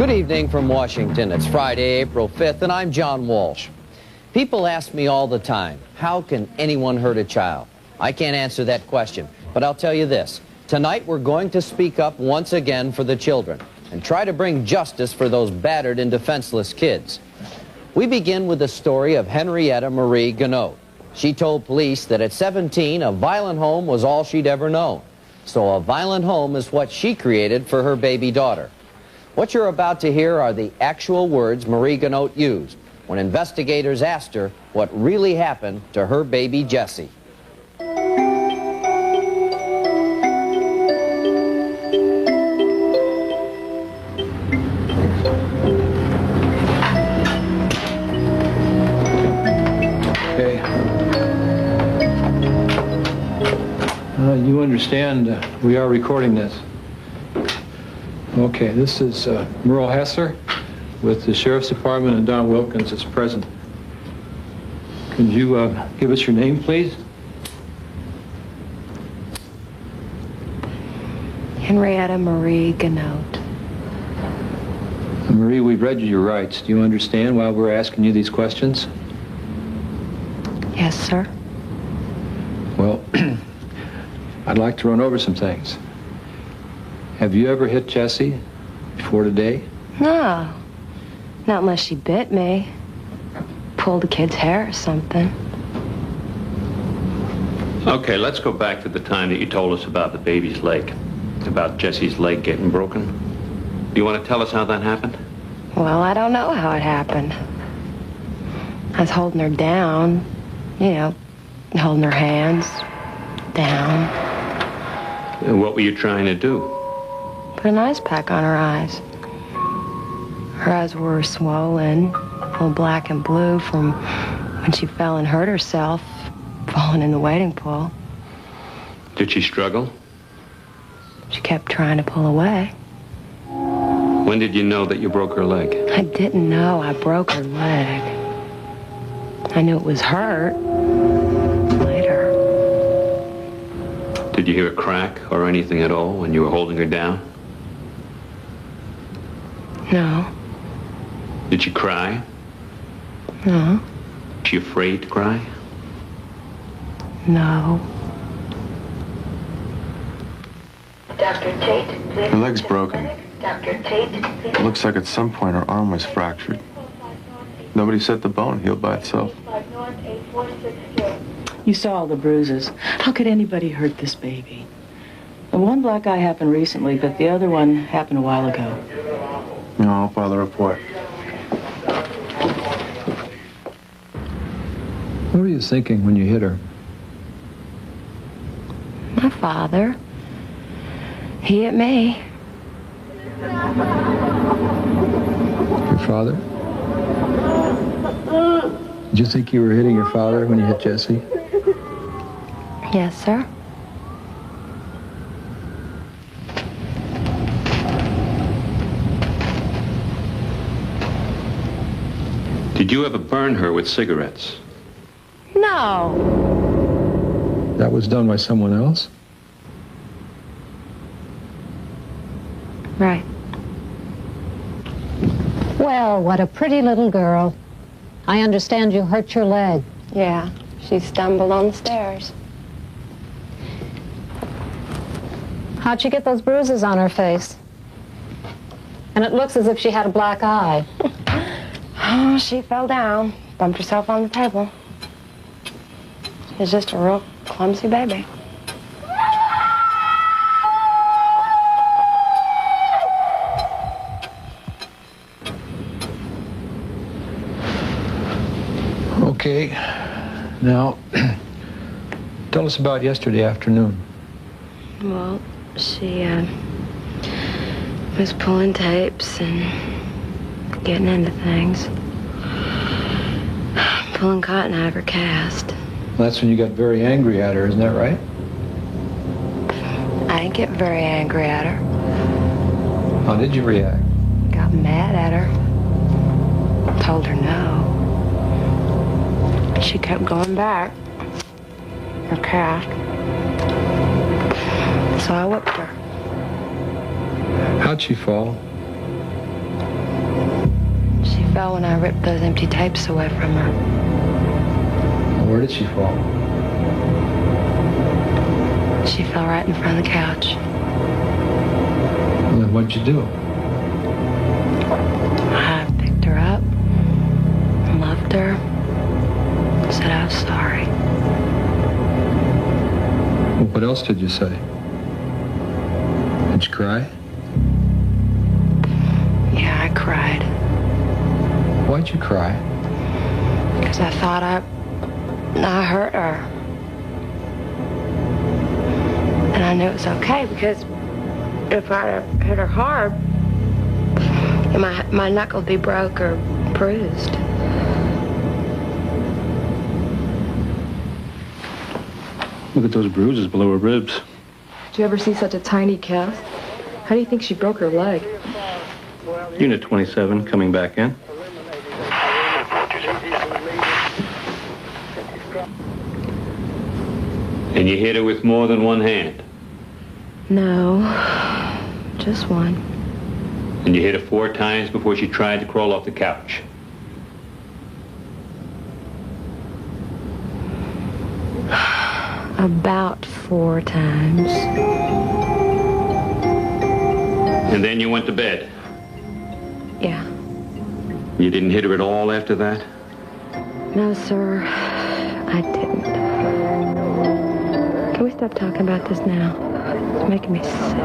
Good evening from Washington. It's Friday, April 5th, and I'm John Walsh. People ask me all the time, how can anyone hurt a child? I can't answer that question, but I'll tell you this. Tonight we're going to speak up once again for the children and try to bring justice for those battered and defenseless kids. We begin with the story of Henrietta Marie Ganote. She told police that at 17, a violent home was all she'd ever known. So a violent home is what she created for her baby daughter. What you're about to hear are the actual words Marie Ganote used when investigators asked her what really happened to her baby Jessie. You understand we are recording this. Okay, this is Merle Hessler with the Sheriff's Department, and Don Wilkins is present. Could you give us your name, please? Henrietta Marie Ganote. Marie, we've read you your rights. Do you understand why we're asking you these questions? Yes, sir. Well, I'd like to run over some things. Have you ever hit Jessie before today? No. Not unless she bit me. Pulled a kid's hair or something. Okay, let's go back to the time that you told us about the baby's leg. About Jessie's leg getting broken. Do you want to tell us how that happened? Well, I don't know how it happened. I was holding her down, you know, holding her hands down. And what were you trying to do? Put an ice pack on her eyes. Her eyes were swollen, all black and blue from when she fell and hurt herself, falling in the wading pool. Did she struggle? She kept trying to pull away. When did you know that you broke her leg? I didn't know I broke her leg. I knew it was hurt later. Did you hear a crack or anything at all when you were holding her down? No. Did she cry? No. Was she afraid to cry? No. Dr. Tate, please. Her leg's broken. Dr. Tate, please. It looks like at some point her arm was fractured. Nobody said the bone healed by itself. You saw all the bruises. How could anybody hurt this baby? The one black eye happened recently, but the other one happened a while ago. No, I'll file the report. What were you thinking when you hit her? My father. He hit me. Your father? Did you think you were hitting your father when you hit Jessie? Yes, sir. Did you ever burn her with cigarettes? No. That was done by someone else? Right. Well, what a pretty little girl. I understand you hurt your leg. Yeah, she stumbled on the stairs. How'd she get those bruises on her face? And it looks as if she had a black eye. Oh, she fell down, bumped herself on the table. She's just a real clumsy baby. Okay. Now, tell us about yesterday afternoon. Well, she was pulling tapes and getting into things. Pulling cotton out of her cast. That's when you got very angry at her, isn't that right? I didn't get very angry at her. How did you react? Got mad at her. Told her no. She kept going back. Her cast. So I whipped her. How'd she fall? fell when I ripped those empty tapes away from her. Where did she fall? She fell right in front of the couch. And then what'd you do? I picked her up, loved her, said I was sorry. Well, what else did you say? Did you cry? Yeah, I cried. Why'd you cry? Because I thought I hurt her. And I knew it was okay because if I hit her hard, my knuckle would be broke or bruised. Look at those bruises below her ribs. Did you ever see such a tiny cast? How do you think she broke her leg? Unit 27 coming back in. And you hit her with more than one hand. No, just one. And you hit her 4 times before she tried to crawl off the couch. About 4 times. And then you went to bed. Yeah. You didn't hit her at all after that? No, sir, I didn't. Can we stop talking about this now? It's making me sick.